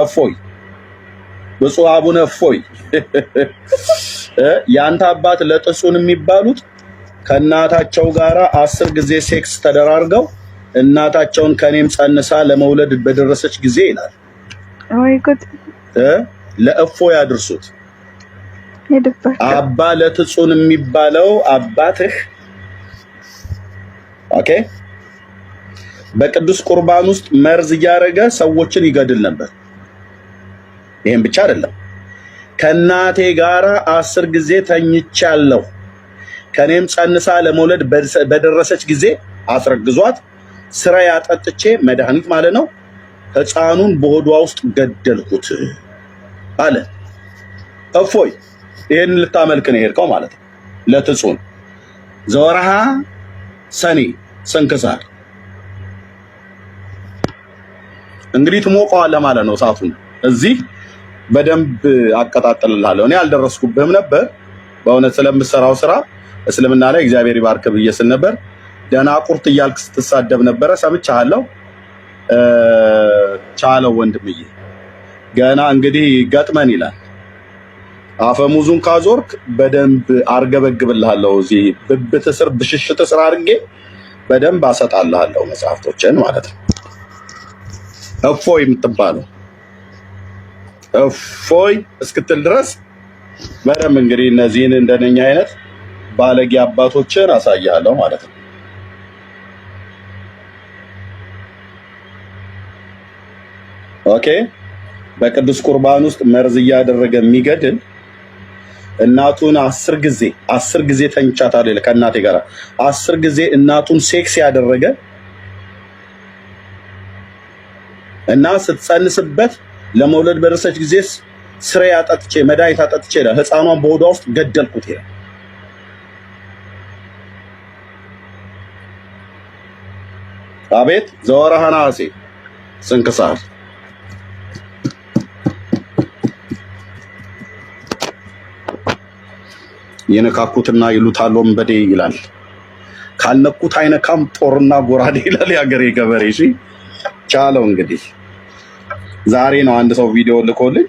እፎይ ብፁዕ አቡነ እፎይ ያንተ አባት ለጥሱን የሚባሉት ከእናታቸው ጋራ 10 ጊዜ ሴክስ ተደራርገው እናታቸውን ከኔም ጸንሳ ለመውለድ በደረሰች ጊዜ ይላል። ወይ ጉድ! ለእፎይ አድርሱት። አባ ለጥሱን የሚባለው አባትህ ኦኬ በቅዱስ ቁርባን ውስጥ መርዝ እያደረገ ሰዎችን ይገድል ነበር። ይሄን ብቻ አይደለም፣ ከእናቴ ጋራ 10 ጊዜ ተኝቻለሁ፣ ከኔም ጸንሳ ለመውለድ በደረሰች ጊዜ አስረግዟት ስራ ያጠጥቼ መድኃኒት ማለት ነው ሕፃኑን በሆዷ ውስጥ ገደልኩት አለ። እፎይ ይሄን ልታመልክ ነው የሄድከው ማለት ነው። ለጥሱን ዘወርሃ ሰኔ ስንክሳር እንግዲህ ትሞቀዋለህ ማለት ነው። እሳቱን እዚህ በደንብ አቀጣጥልልሃለሁ። እኔ አልደረስኩብህም ነበር በእውነት ስለምሰራው ስራ እስልምና ላይ እግዚአብሔር ይባርክ ብዬ ስል ነበር። ደናቁርት እያልክ ስትሳደብ ነበረ ሰምቻለሁ። ቻለው ወንድምዬ፣ ገና እንግዲህ ገጥመን ይላል። አፈሙዙን ካዞርክ በደንብ አርገበግብልሃለሁ። እዚህ ብብት ስር ብሽሽት ስር አድርጌ በደንብ አሰጣልሃለሁ መጽሐፍቶችን ማለት ነው። እፎይ የምትባለው እፎይ እስክትል ድረስ በደንብ እንግዲህ እነዚህን እንደነኛ አይነት ባለጌ አባቶችን አሳያለሁ ማለት ነው። ኦኬ በቅዱስ ቁርባን ውስጥ መርዝ እያደረገ የሚገድል እናቱን 10 ጊዜ ተኝቻታለሁ ይላል። ከእናቴ ጋር 10 ጊዜ እናቱን ሴክስ ያደረገ እና ስትጸንስበት ለመውለድ በደረሰች ጊዜ ስሬ አጠጥቼ መድኃኒት አጠጥቼ ሕፃኗን በሆዷ ውስጥ ገደልኩት ይላል። አቤት ዘወርሃ ነሐሴ ስንክሳር የነካኩትና ይሉታል ወንበዴ ይላል። ካልነኩት አይነካም ጦርና ጎራዴ ይላል ያገሬ ገበሬ። እሺ ቻለው እንግዲህ ዛሬ ነው አንድ ሰው ቪዲዮ ልኮልኝ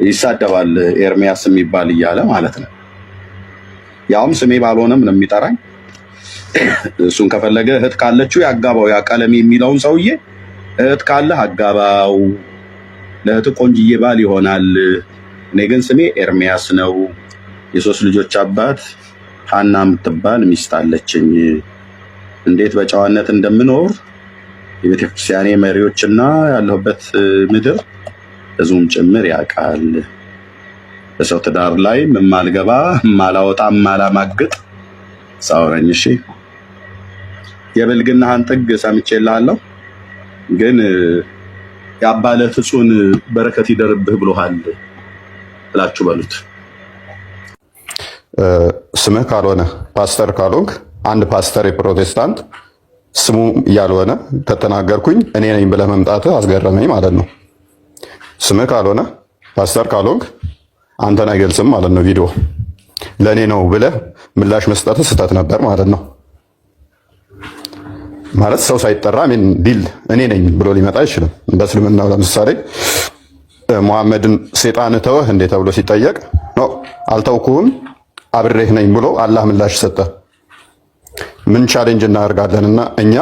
ይሳደባል ኤርሚያስ የሚባል እያለ ማለት ነው። ያውም ስሜ ባልሆነም ነው የሚጠራኝ። እሱን ከፈለገ እህት ካለችው ያጋባው። ያ ቀለሜ የሚለውን ሰውዬ እህት ካለ አጋባው፣ ለእህት ቆንጅዬ ባል ይሆናል። እኔ ግን ስሜ ኤርሚያስ ነው። የ3 ልጆች አባት ሀና የምትባል ሚስት አለችኝ። እንዴት በጨዋነት እንደምኖር የቤተክርስቲያኔ መሪዎችና ያለሁበት ምድር ህዝቡም ጭምር ያውቃል። በሰው ትዳር ላይ ማልገባ ማላወጣ ማላማግጥ ሰው ነኝ። እሺ የብልግናህን ጥግ ሰምቼልሃለሁ፣ ግን የአባ ለጥሱን በረከት ይደርብህ ብሎሃል ብላችሁ በሉት። ስምህ ካልሆነ ፓስተር ካልሆንክ አንድ ፓስተር የፕሮቴስታንት ስሙ ያልሆነ ከተናገርኩኝ እኔ ነኝ ብለህ መምጣትህ አስገረመኝ ማለት ነው። ስምህ ካልሆነ ፓስተር ካልሆንክ አንተን አይገልጽም ማለት ነው። ቪዲዮ ለእኔ ነው ብለህ ምላሽ መስጠትህ ስህተት ነበር ማለት ነው። ማለት ሰው ሳይጠራ ዲል እኔ ነኝ ብሎ ሊመጣ አይችልም። በእስልምናው ለምሳሌ ሙሐመድን ሴጣን ተወህ እንዴ ተብሎ ሲጠየቅ ነው አልተውኩህም አብሬህ ነኝ ብሎ አላህ ምላሽ ሰጠ። ምን ቻሌንጅ እናደርጋለንና እኛ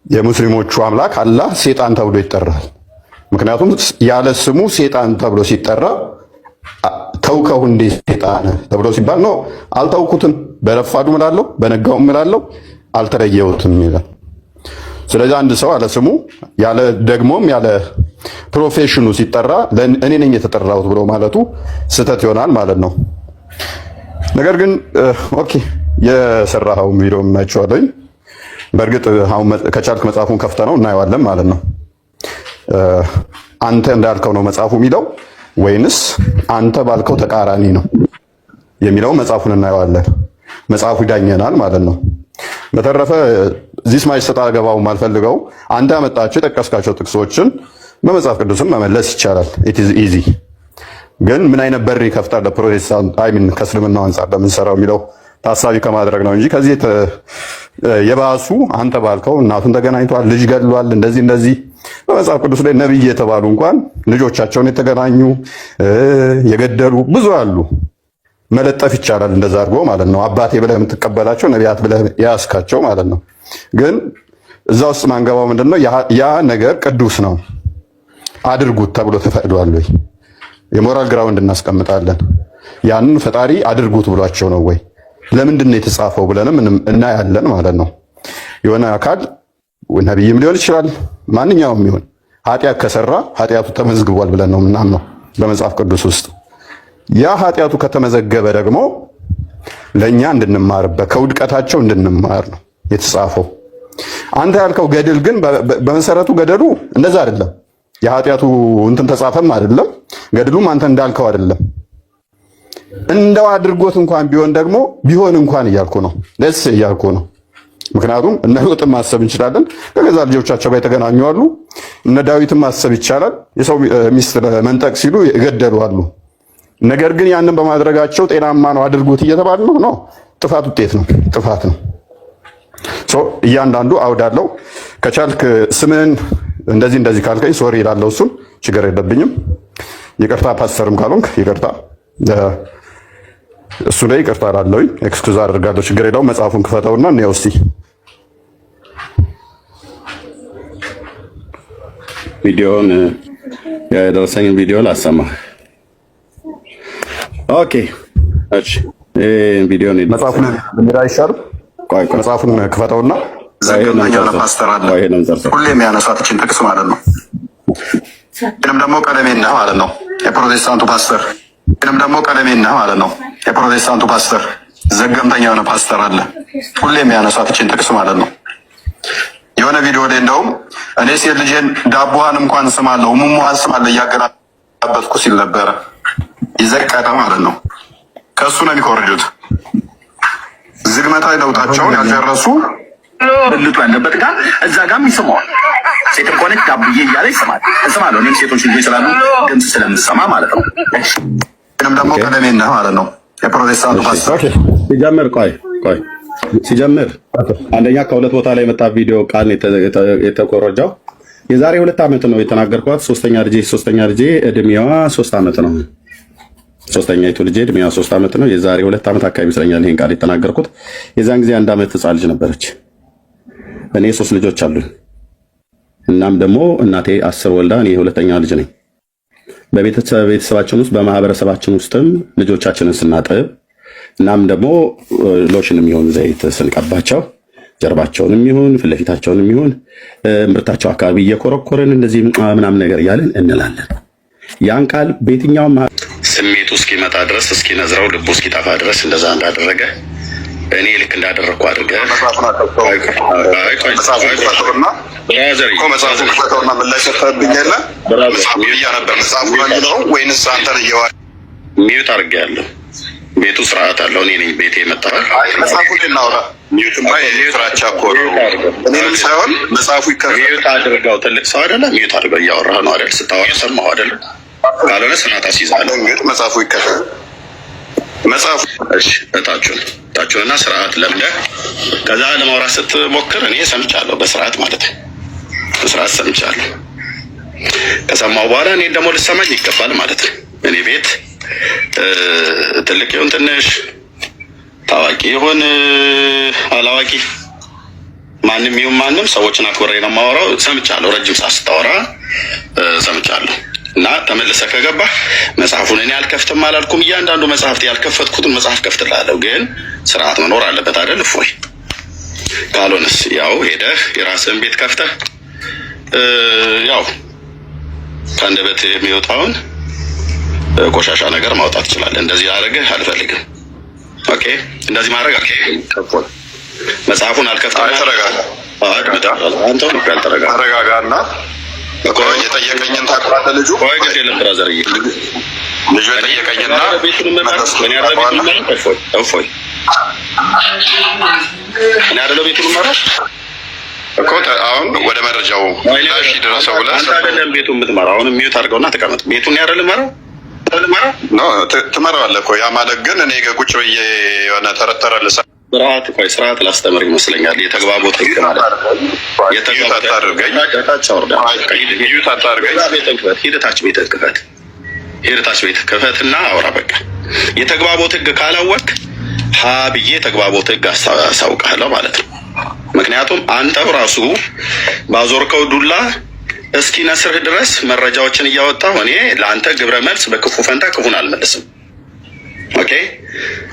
የሙስሊሞቹ አምላክ አላህ ሴጣን ተብሎ ይጠራል። ምክንያቱም ያለ ስሙ ሴጣን ተብሎ ሲጠራ ተውከው እንዴ ሴጣን ተብሎ ሲባል ነው አልተውኩትም፣ በረፋዱ እምላለሁ በነጋው እምላለሁ አልተለየሁትም ይላል። ስለዚህ አንድ ሰው ያለ ስሙ ያለ ደግሞም ያለ ፕሮፌሽኑ ሲጠራ እኔ ነኝ የተጠራሁት ብሎ ማለቱ ስህተት ይሆናል ማለት ነው። ነገር ግን ኦኬ የሰራኸው ቪዲዮ የማይቻለኝ በእርግጥ አሁን ከቻልክ መጽሐፉን ከፍተነው እናየዋለን ማለት ነው። አንተ እንዳልከው ነው መጽሐፉ የሚለው ወይንስ አንተ ባልከው ተቃራኒ ነው የሚለው መጽሐፉን እናየዋለን። መጽሐፉ ይዳኘናል ማለት ነው። በተረፈ እዚህ ማይስ ሰጣ ገባው ማልፈልገው አንተ ያመጣቸው የጠቀስካቸው ጥቅሶችን በመጽሐፍ ቅዱስም መመለስ ይቻላል። ኢት ኢዝ ኢዚ። ግን ምን አይነት በር ይከፍታል ለፕሮቴስታንት ከእስልምናው አንጻር ለምንሰራው የሚለው ታሳቢ ከማድረግ ነው እንጂ ከዚህ የባሱ አንተ ባልከው እናቱን ተገናኝቷል፣ ልጅ ገድሏል፣ እንደዚህ በመጽሐፍ ቅዱስ ላይ ነብይ የተባሉ እንኳን ልጆቻቸውን የተገናኙ የገደሉ ብዙ አሉ። መለጠፍ ይቻላል እንደዛ አድርጎ ማለት ነው። አባቴ ብለህ የምትቀበላቸው ነቢያት ብለህ ያስካቸው ማለት ነው። ግን እዛ ውስጥ ማንገባው ምንድነው? ያ ነገር ቅዱስ ነው አድርጉት ተብሎ ተፈቅዷል ወይ? የሞራል ግራውንድ እናስቀምጣለን። ያንን ፈጣሪ አድርጉት ብሏቸው ነው ወይ? ለምንድን ነው የተጻፈው ብለንም እናያለን ማለት ነው። የሆነ አካል ነቢይም ሊሆን ይችላል ማንኛውም ይሁን ኃጢአት ከሰራ ኃጢአቱ ተመዝግቧል ብለን ነው ምናምነው በመጽሐፍ ቅዱስ ውስጥ። ያ ኃጢአቱ ከተመዘገበ ደግሞ ለኛ እንድንማርበት ከውድቀታቸው እንድንማር ነው የተጻፈው። አንተ ያልከው ገድል ግን በመሰረቱ ገደሉ እንደዛ አይደለም። የኃጢአቱ እንትን ተጻፈም አይደለም፣ ገድሉም አንተ እንዳልከው አይደለም። እንደው አድርጎት እንኳን ቢሆን ደግሞ ቢሆን እንኳን እያልኩ ነው፣ ደስ እያልኩ ነው። ምክንያቱም እነ ሎጥን ማሰብ እንችላለን፣ ከገዛ ልጆቻቸው ጋር የተገናኙ አሉ። እነ ዳዊትን ማሰብ ይቻላል፣ የሰው ሚስት መንጠቅ ሲሉ የገደሉ አሉ። ነገር ግን ያንን በማድረጋቸው ጤናማ ነው አድርጉት እየተባለ ነው። ጥፋት ውጤት ነው፣ ጥፋት ነው። እያንዳንዱ አውዳለው። ከቻልክ ስምን እንደዚህ ካልከኝ ሶሪ እላለሁ። እሱን ችግር የለብኝም። ይቅርታ ፓስተርም ካልሆንክ ይቅርታ፣ እሱ ላይ ይቅርታ እላለሁኝ። ኤክስኩዝ አደርጋለሁ። ችግር የለውም። መጽሐፉን ክፈተውና እንየው እስቲ። ቪዲዮውን የደረሰኝን ቪዲዮ ላሰማህ። ኦኬ እሺ፣ ቪዲዮውን መጽሐፉን እንዴት አይሻልም? ቆይ መጽሐፉን ክፈተውና ዘገምተኛው ፓስተር አለ ሁሌ የሚያነሷት እችን ጥቅስ ማለት ነው። ይህንም ደግሞ ቀለሜና ማለት ነው የፕሮቴስታንቱ ፓስተር ይህንም ደግሞ ቀለሜና ማለት ነው የፕሮቴስታንቱ ፓስተር ዘገምተኛ የሆነ ፓስተር አለ ሁሌ የሚያነሷት እችን ጥቅስ ማለት ነው። የሆነ ቪዲዮ ላይ እንደውም እኔ ሴት ልጄን ዳቦዋን እንኳን ስማለሁ ሙሙሃን ስማለሁ እያገላበጥኩ ሲል ነበረ። ይዘቀጠ ማለት ነው። ከእሱ ነው የሚኮርጁት። ዝግመታዊ ለውጣቸውን ያልጨረሱ ብልጡ ያለበት ጋር እዛ ጋርም ይስመዋል። ሴትም ከሆነች ዳብዬ እያለ ይስማል። እስማለሁ እኔም ሴቶች ልጆች ስላሉ ድምፅ ስለምሰማ ማለት ነው። ይህንም ደግሞ ቀለሜና ማለት ነው የፕሮቴስታንቱ ፓስተር ሲጀምር አንደኛ ከሁለት ቦታ ላይ የመጣ ቪዲዮ ቃል የተኮረጃው የዛሬ 2 ዓመት ነው የተናገርኳት። ሶስተኛ ልጄ እድሜዋ 3 ዓመት ነው። ሶስተኛይቱ ልጄ እድሜዋ 3 ዓመት ነው። የዛሬ 2 ዓመት አካባቢ ይመስለኛል ይሄን ቃል የተናገርኩት። የዛን ጊዜ 1 ዓመት ህፃን ልጅ ነበረች። እኔ 3 ልጆች አሉኝ። እናም ደግሞ እናቴ 10 ወልዳ እኔ ሁለተኛ ልጅ ነኝ። በቤተሰባችን ውስጥ በማህበረሰባችን ውስጥም ልጆቻችንን ስናጥብ እናም ደግሞ ሎሽንም ይሁን ዘይት ስንቀባቸው ጀርባቸውንም ይሁን ፊት ለፊታቸውንም ይሁን እምብርታቸው አካባቢ እየኮረኮርን እንደዚህ ምናምን ነገር እያለን እንላለን። ያን ቃል በየትኛውም ስሜቱ እስኪመጣ ድረስ እስኪነዝረው ልቡ እስኪጠፋ ድረስ እንደዛ እንዳደረገ እኔ ልክ እንዳደረግኩ አድርገህ መጽሐፉን ክፈተውና ምላሽ ሰጥተህብኝ የለ መጽሐፉ ነው ወይንስ አንተን ሚዩት አድርጌያለሁ። ቤቱ ስርዓት አለው። እኔ ነኝ ቤቴ የመጣሁት። መጽሐፉን ልናወራ ሚዩትማ የፍራቻ እኮ ነው። እኔንም ሳይሆን መጽሐፉ ይከፈል። ሚዩት አድርገው። ትልቅ ሰው አይደለ? ሚዩት አድርገው። እያወራህ ነው አይደል? ስታወራ ሰማሁ አይደል? ካልሆነ ስርዓት አስይዛለሁ። እንግዲህ መጽሐፉ ይከፈል። መጽሐፉ እሺ፣ እታችሁንና ስርዓት ለምደህ ከዛ ለማውራት ስትሞክር እኔ ሰምቻለሁ። በስርዓት ማለት ነው። በስርዓት ሰምቻለሁ። ከሰማሁ በኋላ እኔ ደግሞ ልሰማኝ ይገባል ማለት ነው። እኔ ቤት ትልቅ ይሁን ትንሽ፣ ታዋቂ ይሁን አላዋቂ፣ ማንም ይሁን ማንም ሰዎችን አክብሬ ነው የማወራው። ሰምቻለሁ። ረጅም ሰዓት ስታወራ ሰምቻለሁ። እና ተመልሰህ ከገባህ መጽሐፉን እኔ አልከፍትም አላልኩም። እያንዳንዱ መጽሐፍት ያልከፈትኩትን መጽሐፍ ከፍትልሃለሁ። ግን ስርዓት መኖር አለበት አይደል? እፎይ። ካልሆነስ ያው ሄደህ የራስህን ቤት ከፍተህ ያው ከአንደበት የሚወጣውን ቆሻሻ ነገር ማውጣት ትችላለህ። እንደዚህ አደረግህ አልፈልግም። ኦኬ፣ እንደዚህ ማድረግ መጽሐፉን አልከፍትም። ተረጋጋና የጠየቀኝን ታውቃለህ። ልጁ ግድ የለም ብራዘርዬ፣ ልጁ የጠየቀኝና እፎይ እኔ አይደለሁ ቤቱን እመራው እኮ። አሁን ወደ መረጃው ላሽ ደረሰው ብለህ አንተ አይደለም ቤቱን የምትመራው። አሁን ሚዩት አድርገውና ተቀመጥ። ቤቱን አይደለም እመራው ትመራዋለህ እኮ። ያ ማለት ግን እኔ ቁጭ ብዬ የሆነ ተረተረ ልሳ ስርዓት ላስተምር ይመስለኛል። የተግባቦት ህግ ማለት የተግባቦት አድርገኝ ሂደታች ቤት ክፈትና አውራ። በቃ የተግባቦት ህግ ካላወቅ ሀ ብዬ የተግባቦት ህግ አሳውቃለሁ ማለት ነው። ምክንያቱም አንተው ራሱ ባዞርከው ዱላ እስኪ ነስርህ ድረስ መረጃዎችን እያወጣሁ እኔ ለአንተ ግብረ መልስ በክፉ ፈንታ ክፉን አልመልስም። ኦኬ፣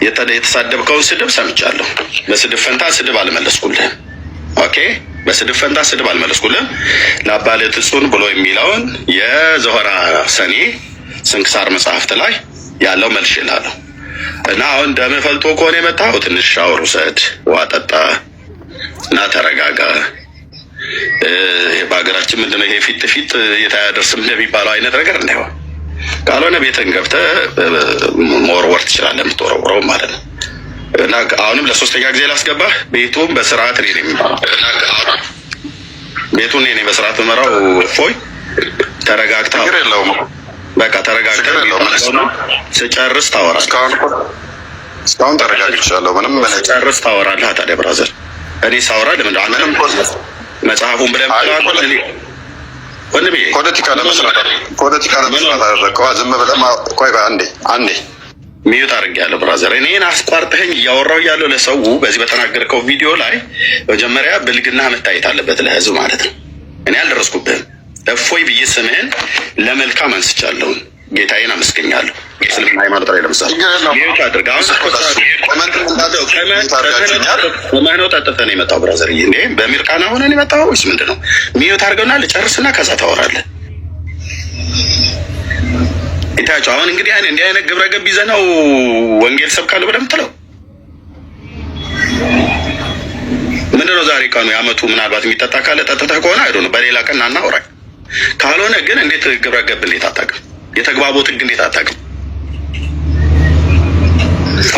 የተሳደብከውን ስድብ ሰምቻለሁ። በስድብ ፈንታ ስድብ አልመለስኩልህም። ኦኬ፣ በስድብ ፈንታ ስድብ አልመለስኩልህም። ለአባልህ ትጹን ብሎ የሚለውን የዘሆራ ሰኔ ስንክሳር መጽሐፍት ላይ ያለው መልሽልሃለሁ። እና አሁን ደምህ ፈልቶ ከሆነ የመጣው ትንሽ ሻወር ውሰድ፣ ውሃ ጠጣ እና ተረጋጋ። በሀገራችን ምንድነው ይሄ ፊት የታያደርስም እንደሚባለው አይነት ነገር እንዳይሆን፣ ካልሆነ ቤትን ገብተህ መወርወር ትችላለህ፣ የምትወረውረው ማለት ነው። እና አሁንም ለሶስተኛ ጊዜ ላስገባህ። ቤቱም በስርዓት እኔ ነኝ የሚመራው። ቤቱን እኔ በስርዓት መራው። እፎይ ተረጋግተህ በቃ ተረጋግተህ ስጨርስ ታወራለህ። እስካሁን ተረጋግቻለሁ። ምንም ስጨርስ ታወራለህ። ታዲያ ብራዘር እኔ ሳወራ ለምንድን አንተም መጽሐፉን ብለህ ፖለቲካ ለመስራት አደረግከው። ዝም ብለህ ቆይ አንዴ ሚዩት አድርጌያለሁ ብራዘር። እኔን አስቋርጠኸኝ እያወራሁ ያለው ለሰው በዚህ በተናገርከው ቪዲዮ ላይ መጀመሪያ ብልግና መታየት አለበት ለህዝብ ማለት ነው። እኔ አልደረስኩብህም። እፎይ ብዬ ስምህን ለመልካም አንስቻለሁ። ጌታዬን አመስገኛለሁ። እስልምና ሃይማኖት ላይ ለምሳሌ ሚዩት አድርግ። አሁን ነው ጠጥተህ ነው የመጣው ብራዘር? እንዴ በሚርቃና ሆነን የመጣው ወይስ ምንድን ነው? ሚዩት አድርገውና ልጨርስና ከዛ ታወራለህ። ይታያቸው። አሁን እንግዲህ እንዲህ አይነት ግብረ ገብ ይዘህ ነው ወንጌል ሰብካለሁ ብለህ የምትለው ምንድን ነው? ዛሬ ቀኑ የዓመቱ ምናልባት የሚጠጣ ካለ ጠጥተህ ከሆነ አይዶ ነው። በሌላ ቀን እናውራኝ። ካልሆነ ግን እንዴት ግብረ ገብ እንዴት አታውቅም? የተግባቦት ህግ እንዴት አታውቅም?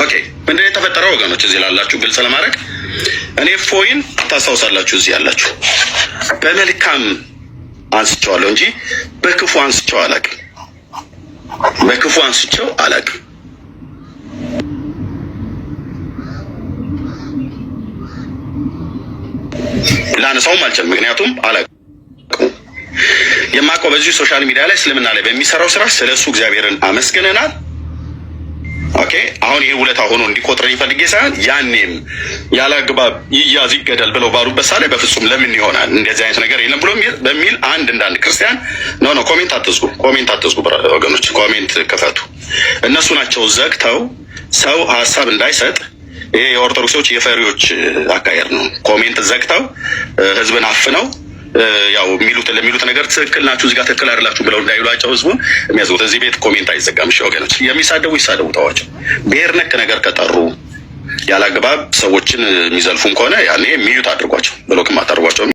ኦኬ፣ ምንድን ነው የተፈጠረው ወገኖች? እዚህ ላላችሁ ግልጽ ለማድረግ እኔ እፎይን ታስታውሳላችሁ። እዚህ ያላችሁ በመልካም አንስቼዋለሁ እንጂ በክፉ አንስቼው አላውቅም። በክፉ አንስቼው አላውቅም። ላነሳውም አልችልም፣ ምክንያቱም አላውቅም። የማውቀው በዚህ ሶሻል ሚዲያ ላይ እስልምና ላይ በሚሰራው ስራ ስለሱ እግዚአብሔርን አመስግነናል። ኦኬ፣ አሁን ይሄ ውለታ ሆኖ እንዲቆጥረኝ ፈልጌ ሳይሆን ያኔም ያለ አግባብ ይያዝ ይገደል ብለው ባሉበት ሳለ በፍጹም ለምን ይሆናል እንደዚህ አይነት ነገር የለም ብሎ በሚል አንድ ክርስቲያን ኖ ኮሜንት አትዝጉ ወገኖች፣ ኮሜንት ክፈቱ። እነሱ ናቸው ዘግተው ሰው ሀሳብ እንዳይሰጥ። ይሄ የኦርቶዶክሶች የፈሪዎች አካሄድ ነው። ኮሜንት ዘግተው ህዝብን አፍነው ያው ለሚሉት ነገር ትክክል ናችሁ እዚህ ጋር ትክክል አይደላችሁ ብለው እንዳይሏቸው ህዝቡን የሚያዝጉት። እዚህ ቤት ኮሜንት አይዘጋም። እሺ ወገኖች፣ የሚሳደቡ ይሳደቡ፣ ተዋቸው። ብሔር ነክ ነገር ከጠሩ ያላግባብ ሰዎችን የሚዘልፉም ከሆነ ያኔ ሚዩት አድርጓቸው፣ ብሎክም አታድርጓቸው።